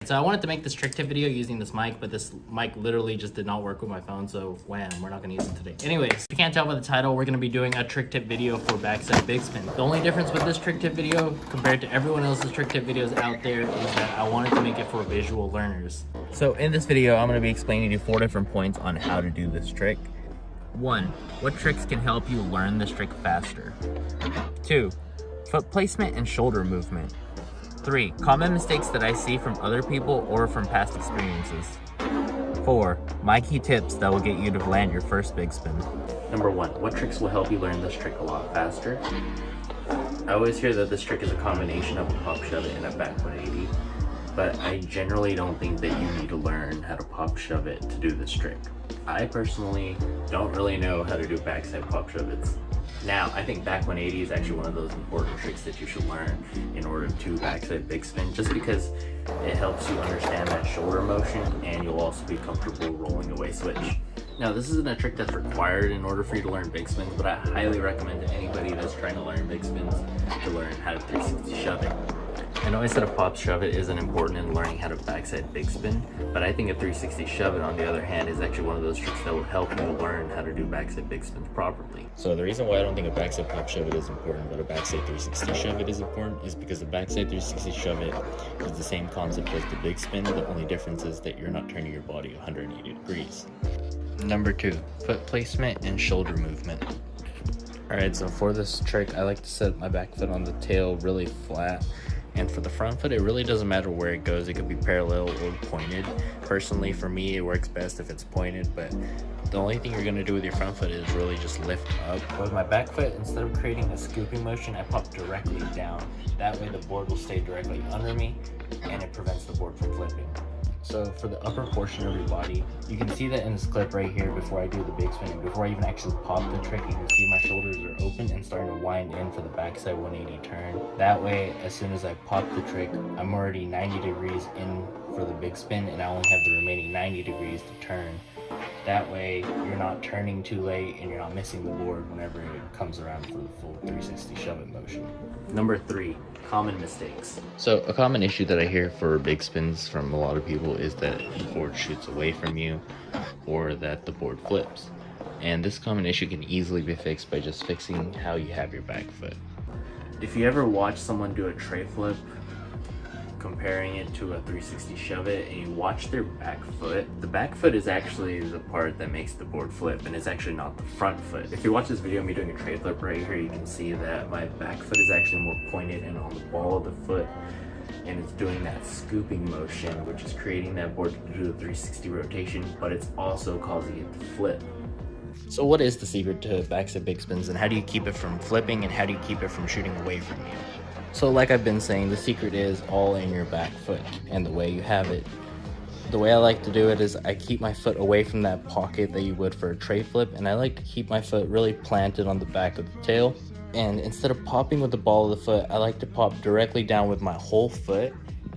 So I wanted to make this trick tip video using this mic, but this mic literally just did not work with my phone, so wham, we're not gonna use it today. Anyways, if you can't tell by the title, we're gonna be doing a trick tip video for backside Bigspin. The only difference with this trick tip video compared to everyone else's trick tip videos out there is that I wanted to make it for visual learners. So in this video, I'm gonna be explaining to you 4 different points on how to do this trick. 1, what tricks can help you learn this trick faster? 2, foot placement and shoulder movement. 3, common mistakes that I see from other people or from past experiences. 4, my key tips that will get you to land your first big spin. Number 1, what tricks will help you learn this trick a lot faster? I always hear that this trick is a combination of a pop shove it and a back 180, but I generally don't think that you need to learn how to pop shove it to do this trick. I personally don't really know how to do backside pop shove it's. Now, I think back 180 is actually one of those important tricks that you should learn in order to backside big spin, just because it helps you understand that shoulder motion and you'll also be comfortable rolling away switch. Now, this isn't a trick that's required in order for you to learn big spins, but I highly recommend to anybody that's trying to learn big spins to learn how to 360 shove it. I know I said a pop shove it isn't important in learning how to backside big spin, but I think a 360 shove it, on the other hand, is actually one of those tricks that will help you learn how to do backside big spins properly. So the reason why I don't think a backside pop shove it is important, but a backside 360 shove it is important, is because the backside 360 shove it is the same concept as the big spin. The only difference is that you're not turning your body 180 degrees. Number 2, foot placement and shoulder movement. Alright, so for this trick, I like to set my back foot on the tail really flat. And for the front foot, it really doesn't matter where it goes. It could be parallel or pointed. Personally, for me, it works best if it's pointed, but the only thing you're gonna do with your front foot is really just lift up. With my back foot, instead of creating a scooping motion, I pop directly down. That way the board will stay directly under me and it prevents the board from flipping. So for the upper portion of your body, you can see that in this clip right here before I do the big spin. Before I even actually pop the trick, you can see my shoulders are open and starting to wind in for the backside 180 turn. That way, as soon as I pop the trick, I'm already 90 degrees in for the big spin and I only have the remaining 90 degrees to turn. That way, you're not turning too late and you're not missing the board whenever it comes around for the full 360 shove it motion. Number 3, common mistakes. So a common issue that I hear for big spins from a lot of people is that the board shoots away from you or that the board flips. And this common issue can easily be fixed by just fixing how you have your back foot. If you ever watch someone do a tray flip, comparing it to a 360 shove it, and you watch their back foot, the back foot is actually the part that makes the board flip, and it's actually not the front foot. If you watch this video of me doing a tray flip right here, you can see that my back foot is actually more pointed and on the ball of the foot, and it's doing that scooping motion, which is creating that board to do the 360 rotation, but it's also causing it to flip. So what is the secret to backside big spins, and how do you keep it from flipping, and how do you keep it from shooting away from you? So like I've been saying, the secret is all in your back foot and the way you have it. The way I like to do it is I keep my foot away from that pocket that you would for a tray flip, and I like to keep my foot really planted on the back of the tail. And instead of popping with the ball of the foot, I like to pop directly down with my whole foot.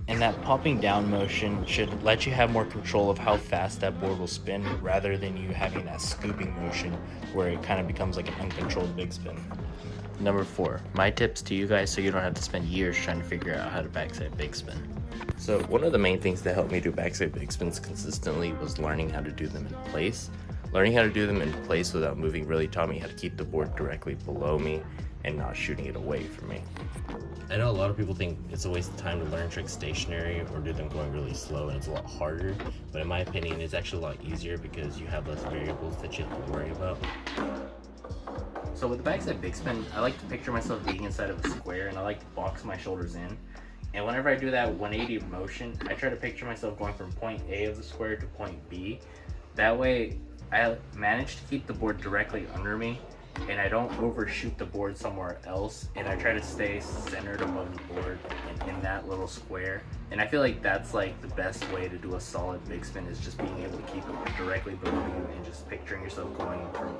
And that popping down motion should let you have more control of how fast that board will spin, rather than you having that scooping motion where it kind of becomes like an uncontrolled big spin. Number 4, my tips to you guys so you don't have to spend years trying to figure out how to backside big spin. So one of the main things that helped me do backside big spins consistently was learning how to do them in place. Learning how to do them in place without moving really taught me how to keep the board directly below me and not shooting it away from me. I know a lot of people think it's a waste of time to learn tricks stationary or do them going really slow, and it's a lot harder, but in my opinion it's actually a lot easier because you have less variables that you have to worry about. So with the backside big spin, I like to picture myself being inside of a square, and I like to box my shoulders in. And whenever I do that 180 motion, I try to picture myself going from point A of the square to point B. That way, I manage to keep the board directly under me, and I don't overshoot the board somewhere else, and I try to stay centered above the board and in that little square. And I feel like that's like the best way to do a solid big spin, is just being able to keep it directly below you and just picturing yourself going from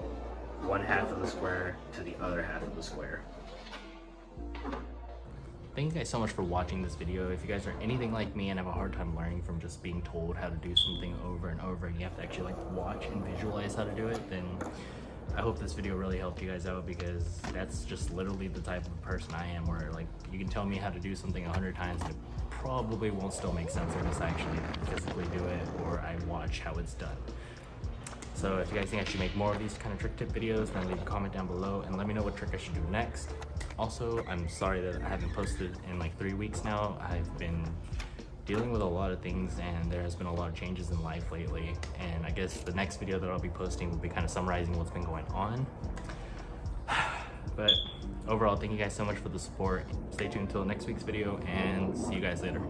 one half of the square to the other half of the square. Thank you guys so much for watching this video. If you guys are anything like me and have a hard time learning from just being told how to do something over and over, and you have to actually like watch and visualize how to do it, then I hope this video really helped you guys out, because that's just literally the type of person I am, where like you can tell me how to do something 100 times and it probably won't still make sense unless I actually physically do it or I watch how it's done. So if you guys think I should make more of these kind of trick tip videos, then leave a comment down below and let me know what trick I should do next. Also, I'm sorry that I haven't posted in like 3 weeks now. I've been dealing with a lot of things and there has been a lot of changes in life lately. And I guess the next video that I'll be posting will be kind of summarizing what's been going on. But overall, thank you guys so much for the support. Stay tuned until next week's video and see you guys later.